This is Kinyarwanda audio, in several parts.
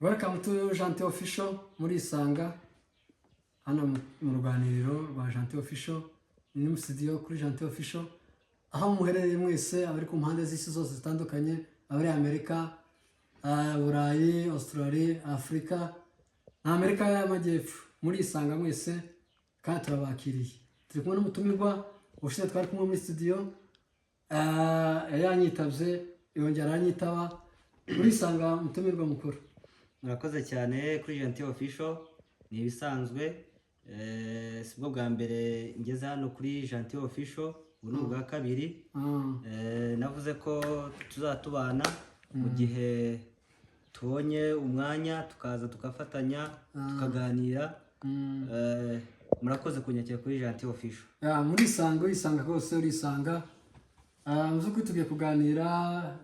Welcome to Gentil Official muri Isanga hano mu ruganiriro rwa Gentil Official ni mu studio kuri Gentil Official aho muherereye mwese abari ku mpande z'isi zose zitandukanye abari Amerika, Burayi, Australia, Afrika na Amerika y'Amajyepfo muri Isanga mwese kandi turabakiriye. Turi kumwe n'umutumirwa ushize twari kumwe muri studio yanyitabye yongera anyitaba muri Isanga umutumirwa mukuru. Murakoze cyane kuri Gentil Official ni ibisanzwe sibwo bwa mbere ngeze hano kuri Gentil Official ubu ni ubwa kabiri navuze ko tuzatubana mu gihe tubonye umwanya tukaza tugafatanya tukaganira murakoze kunyakira kuri Gentil Official muri Isanga kose uri Isanga muzuko tugiye kuganira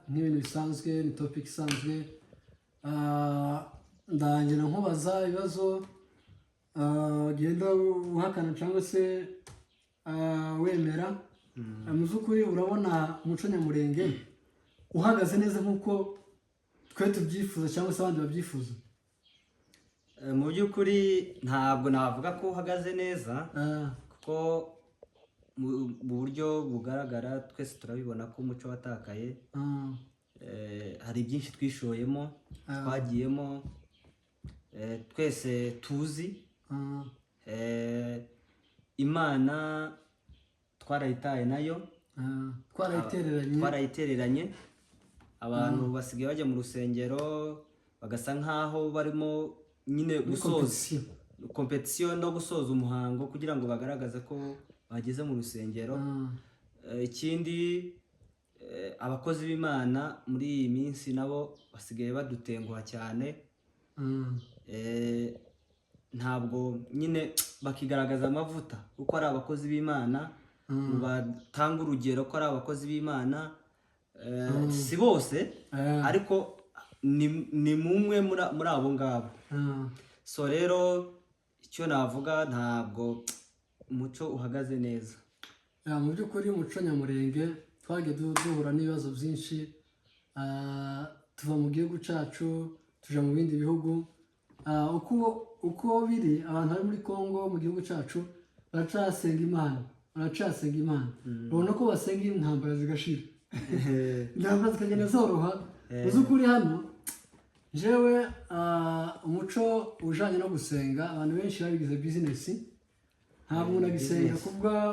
n'ibintu bisanzwe ni topic isanzwe ndangira nkubaza ibibazo genda uhakana cyangwa se wemera muzukuri urabona umuco nyamurenge uhagaze neza nkuko twe tubyifuza cyangwa se abandi babyifuza. Mu by'ukuri ntabwo navuga ko uhagaze neza kuko mu buryo bugaragara twese turabibona ko umuco watakaye. Hari byinshi twishoyemo twagiyemo twese tuzi Imana twarayitaye nayo twarayitereranye abantu basigaye bajya mu rusengero bagasa nkaho barimo nyine gusoza competition no gusoza umuhango kugira ngo bagaragaze ko bageze mu rusengero. Ikindi abakozi b'Imana muri iyi minsi nabo basigaye badutenguha cyane ntabwo nyine bakigaragaza amavuta uko ari abakozi b'Imana batanga urugero ko ari abakozi b'Imana si bose ariko ni mumwe muri abo ngabo. So rero icyo navuga ntabwo umuco uhagaze neza. Mu by'ukuri umuco nyamurenge twagiye duhura n'ibibazo byinshi tuva mu gihugu cyacu tuja mu bindi bihugu uko biri abantu bari muri Kongo mu gihugu cyacu baracasenga Imana ubona ko basenga intambara zigashira intambara zikagenda zoroha. Uzukuri hano jewe umuco ujanye no gusenga abantu benshi babigize business ntabwo umuntu abisenga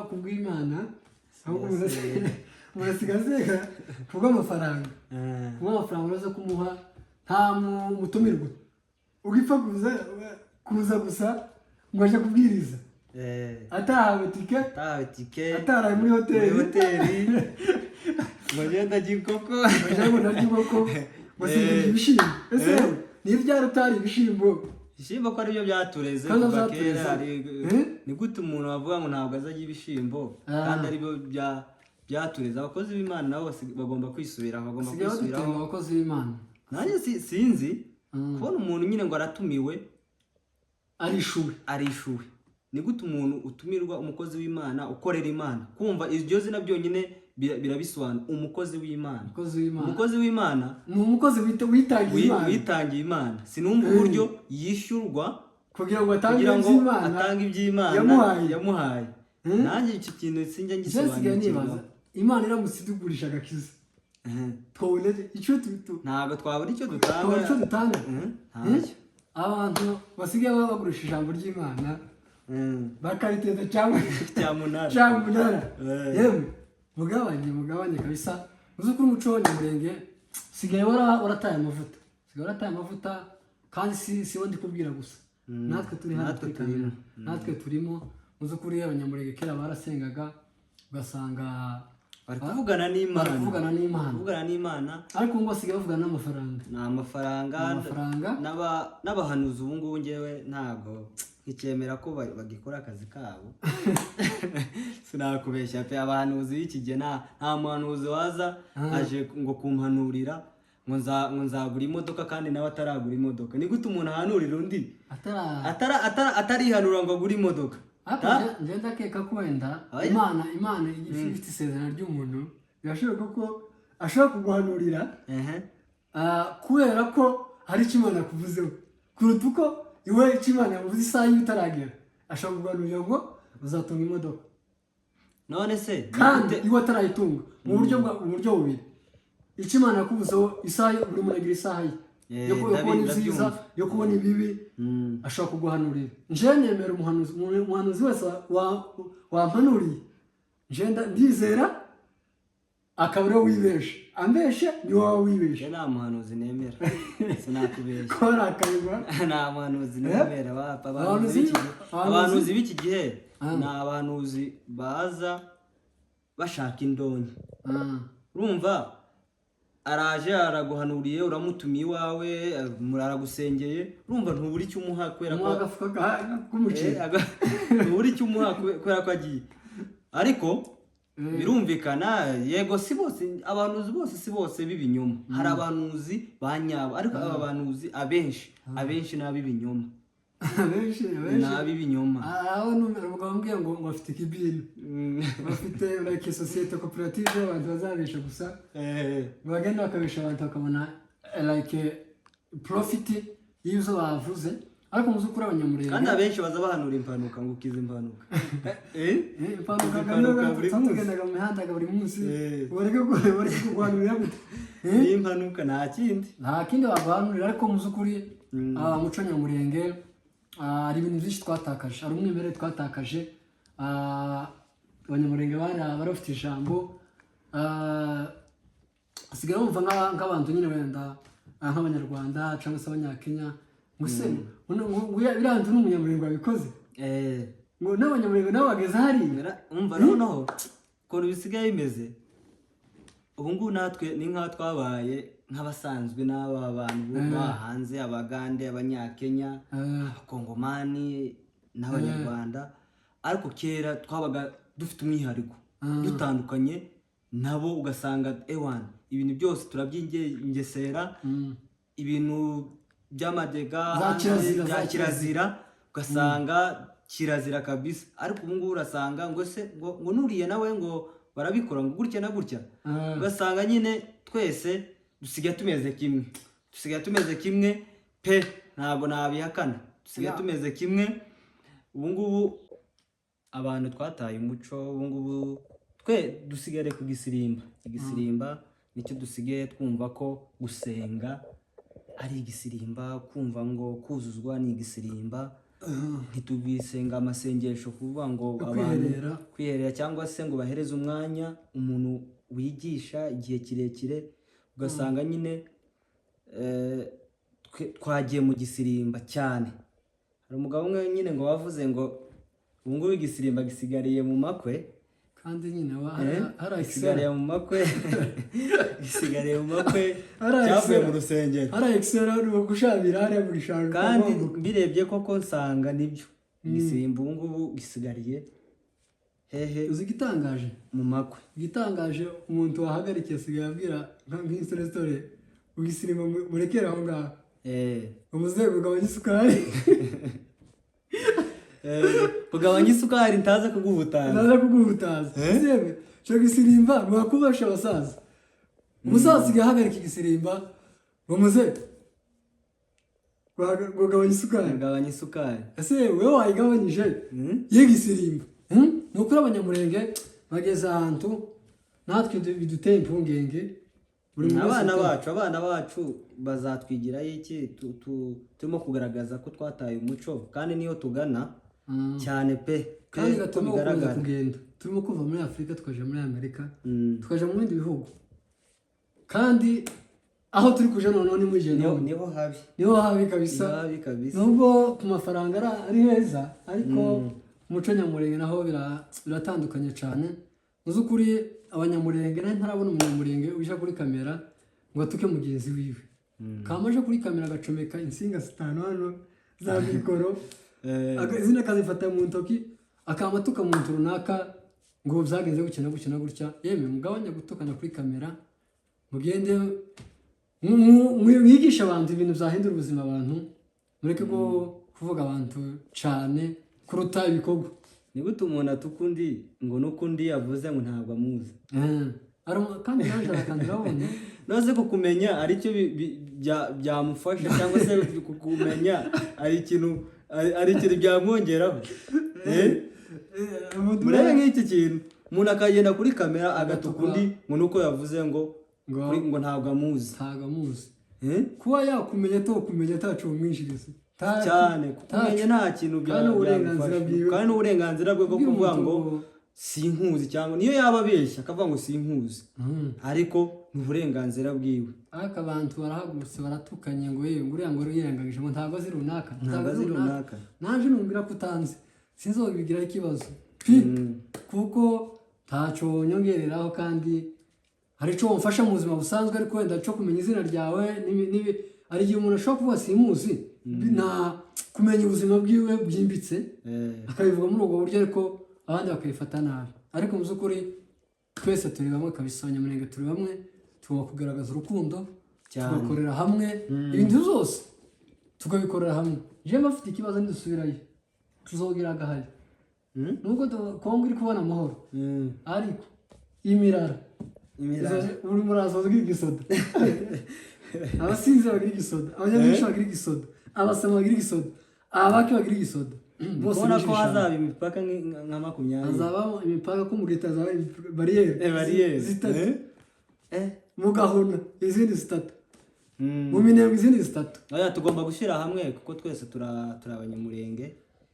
kubw'Imana ahubwo murasigaze kubw'amafaranga uraza kumuha nta mutumirwa ugipfa kuza gusa ngo aje kubwiriza atahawe tike ataraye muri hoteli ngo genda gikoko ngo singira ibishimbo. Ese ni byari utari ibishimbo ko ari byo byatureze kuva kera ni gute umuntu wavuga ngo ntabwo azajya ibishimbo kandi ari byo byatureze. Abakozi b'Imana nabo bagomba kwisubiraho abakozi b'Imana. Nanjye sinzi kubona umuntu nyine ngo aratumiwe arishuwe ni gute umuntu utumirwa umukozi w'Imana ukorera Imana kumva iryo zina byonyine birabisobanura umukozi w'Imana. Umukozi w'Imana ni umukozi witangiye Imana. Sinumva uburyo yishyurwa kugira ngo atange iby'Imana yamuhaye. Nanjye icyo kintu sinjya ngisobanukirwa. Imana iramutse idugurisha agakiza ntabwo twabura icyo dutanga. Abantu basigaye bagurisha ijambo ry'Imana bakariteza cyamunara yewe mugabanye kabisa. Uzukuri umuco nyamurenge sigaye warataye amavuta kandi si wo ndi kubwira gusa natwe turi hano natwe turimo. Uzukuri abanyamurenge kera barasengaga ugasanga bari kuvugana n'Imana ariko ngo basigaye bavugana n'amafaranga n'abahanuzi. Ubu ngubu ngewe ntabwo nticyemera ko bagikora akazi kabo. Sinakubeshya pe abahanuzi b'iki gihe nta muhanuzi waza aje ngo kumpanurira ngo nzagura imodoka kandi nawe ataragura imodoka. Ni gute umuntu ahanurira undi atarihanura ngo agure imodoka? Njye ndakeka ko wenda Imana ifite isezerano ry'umuntu birashoboka ko ashobora kuguhanurira kubera ko hari icyo Imana yakuvuzeho kuruta uko iwe icyo Imana yavuze isaha iyo utaragera ashobora kuguhanurira ngo uzatunga imodoka none se kandi iwe atarayitunga mu buryo bubiri icyo Imana yakuvuzeho isaha buri muntu agira isaha ye yo kubona ibyiza yo kubona ibibi ashobora kuguhanurira njyewe nemera umuhanuzi wese wampanuriye njyewe ndizera akaba ariwe wibesha ambeshe ni wowe wibesha nta muhanuzi nemera sinakubesha ko ari akayigwa nta muhanuzi nemera abahanuzi b'iki gihe ni abahanuzi baza bashaka indonke urumva araje araguhanuriye uramutumiye iwawe aragusengeye urumva ntubura icyo umuha kubera ko ntubura icyo umuha kubera ko agiye ariko birumvikana yego si bose abahanuzi bose si bose b'ibinyoma hari abahanuzi ba nyabo ariko aba bahanuzi abenshi ni ab'ibinyoma ni ab'ibinyoma aho bambwiye ngo bafite ikibini bafite like sosiyete koperative y'abantu bazabesha gusa bagenda bakabesha abantu bakabona like profit y'ibyo bavuze ariko muzi ukuri abanyamurenge kandi abenshi baza bahanura impanuka ngo ukize impanuka impanuka tugendaga mu mihanda buri munsi bareke kuguhanurira gute impanuka nta kindi baguhanurira ariko muzi ukuri muco nyamurenge hari ibintu byinshi twatakaje hari umwimerere twatakaje abanyamurenge bari bafite ijambo hasigaye bumva nk'abantu nyine wenda nk'abanyarwanda cyangwa se abanyakenya ngo se biriya bintu n'umunyamurenge wabikoze ngo n'abanyamurenge nabo bageze hariya umva noneho ukuntu bisigaye bimeze ubu ngubu natwe ni nk'aho twabaye nk'abasanzwe n'aba bantu bo hanze abagande abanyakenya abakongomani n'abanyarwanda ariko kera twabaga dufite umwihariko dutandukanye nabo ugasanga ewana ibintu byose turabyingesera ibintu by'amadega bya kirazira ugasanga kirazira kabisa ariko ubu ngubu urasanga ngo se ngo nuriye nawe ngo barabikora ngo gutya na gutya ugasanga nyine twese dusigaye tumeze kimwe pe ntabwo nabihakana dusigaye tumeze kimwe ubu ngubu abantu twataye umuco ubu ngubu twe dusigare ku igisirimba nicyo dusigaye twumva ko gusenga ari igisirimba kumva ngo kuzuzwa ni igisirimba ntitubisenga amasengesho kuvuga ngo abantu kwiherera cyangwa se ngo bahereze umwanya umuntu wigisha igihe kirekire ugasanga nyine twagiye mu gisirimba cyane hari umugabo umwe nyine ngo wavuze ngo ubu ngubu igisirimba gisigariye mu makwe kandi nyine gisigariye mu makwe gisigariye mu makwe cyavuye mu rusengero hari ekisera ni ugushabira hariya buri shantu kandi birebye koko nsanga nibyo igisirimba ubu ngubu gisigariye hehe uzi igitangaje mu makwe igitangaje umuntu wahagarikiye asigaye abwira nk'insoresitore ugisirimba murekere aho ngaho umuzeguko ugabanya isukari kugabanya isukari ntaza kuguhutaza yewe cyo gisirimba mwakubasha abasaza umusaza asigaye ahagarika igisirimba ngo muze gugabanya isukari ese wowe wayigabanyije y'igisirimba ni ukuri abanyamurenge bageze ahantu natwe biduteye impungenge abana bacu bazatwigiraho iki turimo kugaragaza ko twataye umuco kandi niyo tugana cyane pe kandi gatuma gukomeza kugenda turimo kuva muri Afurika tukaja muri Amerika tukaja mu bindi bihugu kandi aho turi kuja noneho ni muri jeno niho habi kabisa nubwo ku mafaranga ari heza ariko umuco nyamurenge naho biratandukanye cyane muzukuri abanyamurenge ntarabona umunyamurenge uje kuri kamera ngo atuke mugenzi wiwe kamaje kuri kamera agacomeka insinga 5 hano za mikoro izina akazifata mu ntoki akamatuka mu ntu runaka ngo byagenze gukina gutya yeme mugabanya gutukana kuri kamera mugende mwigisha abantu ibintu byahindura ubuzima abantu mureke ko kuvuga abantu cyane kuruta ibikorwa ni gute umuntu atukundi ngo nukundi yavuze ngo ntabwo amuzi kandi yaje arakandira abonye noze kukumenya ari cyo byamufasha cyangwa se kukumenya ari ikintu byamwongeraho murebe nk'iki kintu umuntu akagenda kuri kamera agatuka undi ngo nuko yavuze ngo ntabwo amuzi kuba yakumenya atakumenya atacu umwinjiriza cyane kumenya nta kintu byamufasha kandi n'uburenganzira bwe bwo kuvuga ngo sinkuzi cyangwa niyo yaba abeshya akavuga ngo sinkuzi ariko ni uburenganzira bwiwe ariko abantu barahagurutse baratukanye ngo yewe nguriya ngo yirengagije ngo ntabwo azi runaka naje numvira ko utanzi sinzobigiraho ikibazo kuko ntacyo nyongereraho kandi hari icyo wamfasha mu buzima busanzwe ariko wenda cyo kumenya izina ryawe hari igihe umuntu ashobora kuba simuzi kumenya ubuzima bwiwe bwimbitse akabivuga muri ubwo buryo ariko abandi bakabifata nabi ariko mu by'ukuri twese turi bamwe kabisa abanyamurenge turi bamwe tugomba kugaragaza urukundo tugakorera hamwe ibintu byose tukabikorera hamwe jewe bafite ikibazo ntidusubirayo tuzogira agahari nubwo kongo iri kubona amahoro ariko imirara buri muraza bagira igisoda abasinzi bagira igisoda abanyamwinshi bagira igisoda abasama bagira igisoda abaki bagira igisoda ubona ko hazaba imipaka nka 20 hazaba imipaka ko mu leta hazaba bariyeri zitatu mu gahunda izindi zitatu mu minembwe izindi zitatu tugomba gushyira hamwe kuko twese turi abanyamurenge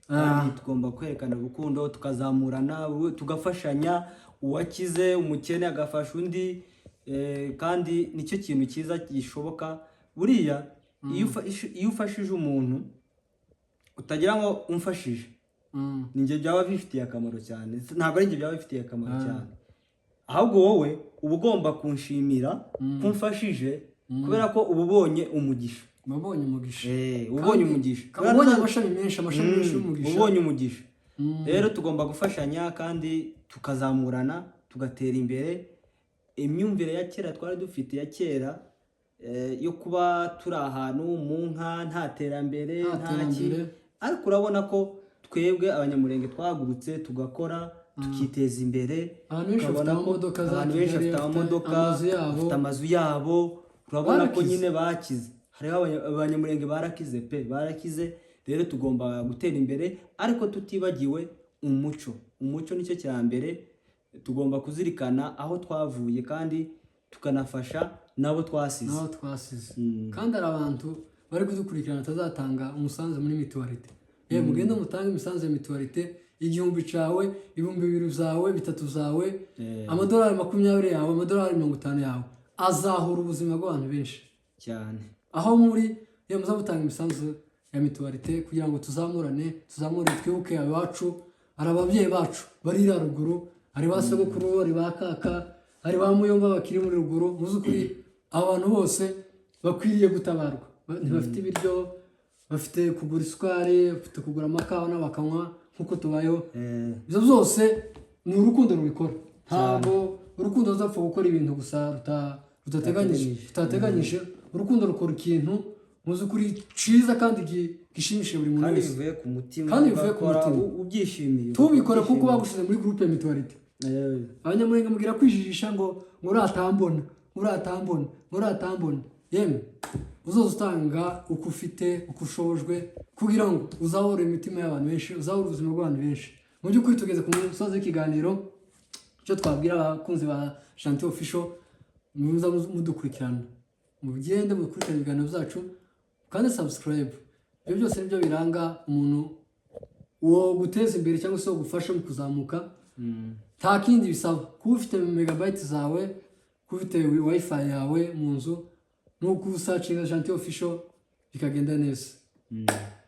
kandi tugomba kwerekana urukundo tukazamurana tugafashanya uwakize umukene agafasha undi kandi nicyo kintu cyiza gishoboka buriya iyo ufashije umuntu utagira ngo umfashije ninjye byaba bifitiye akamaro cyane ntabwo ari njye byaba bifitiye akamaro cyane ahubwo wowe uba ugomba kunshimira kumfashije kubera ko uba ubonye umugisha ubonye umugisha ubonye amashami menshi y'umugisha ubonye umugisha rero tugomba gufashanya kandi tukazamurana tugatera imbere imyumvire ya kera twari dufite ya kera yo kuba turi ahantu mu nka nta terambere nta kintu ariko urabona ko twebwe abanyamurenge twahagurutse tugakora tukiteza imbere abantu benshi bafite amamodoka bafite amazu yabo urabona ko nyine bakize hariho abanyamurenge barakize rero tugomba gutera imbere ariko tutibagiwe umuco nicyo cya mbere tugomba kuzirikana aho twavuye kandi tukanafasha nabo twasize kandi hari abantu bari kudukurikirana batazatanga umusanzu muri mituwarite mugende mutange imisanzu ya mituwarite 1000 cyawe 2000 zawe 3 zawe amadolari 20 yawe amadolari 50 yawe azahura ubuzima bw'abantu benshi cyane aho muri muzamutanga imisanzu ya mituwarite kugira ngo tuzamure twibuke abacu ari ababyeyi bacu bari ruguru ari ba sogokuru ari ba kaka ari ba muyomba bakiri muri ruguru muzukuri abantu bose bakwiriye gutabarwa ntibafite ibiryo bafite kugura isukari bafite kugura amakawa n'abakanywa nkuko tubayeho ibyo byose ni urukundo rubikora ntabwo urukundo ruzapfa gukora ibintu gusa rutateganyije urukundo rukora ikintu muzukuri ciza kandi gishimishije buri muntu wese kandi bivuye ku mutima ubyishimiye tubikora kuko bagushize muri groupe ya mituwarite abanyamurenge mugira kwijijisha ngo uratambona yemwe uzoza utanga uko ufite uko ushobojwe kugira ngo uzahore imitima y'abantu benshi uzahore ubuzima bw'abantu benshi mu by'ukuri tugeze ku musozi w'ikiganiro icyo twabwira abakunzi ba Gentil Official muza mudukurikirana mugende mukurikirana ibiganiro byacu kandi subscribe ibyo byose nibyo biranga umuntu wo guteza imbere cyangwa se wo gufasha mu kuzamuka nta kindi bisaba kuba ufite megabyte zawe kuba ufite wifi yawe mu nzu nuko usacinga Gentil Official bikagenda neza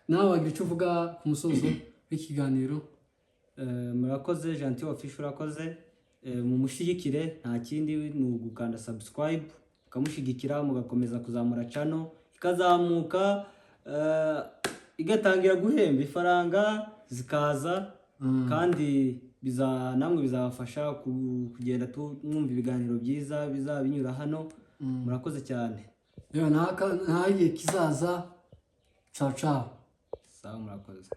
nawe wagira icyo uvuga ku musozo w'ikiganiro murakoze Gentil Official urakoze mumushyigikire nta kindi ni ugukanda subscribe ukamushyigikira mugakomeza kuzamura channel ikazamuka igatangira guhemba ifaranga zikaza kandi namwe bizabafasha kugenda mwumva ibiganiro byiza bizaba binyura hano murakoze cyane nta gihe kizaza ciao sawa murakoze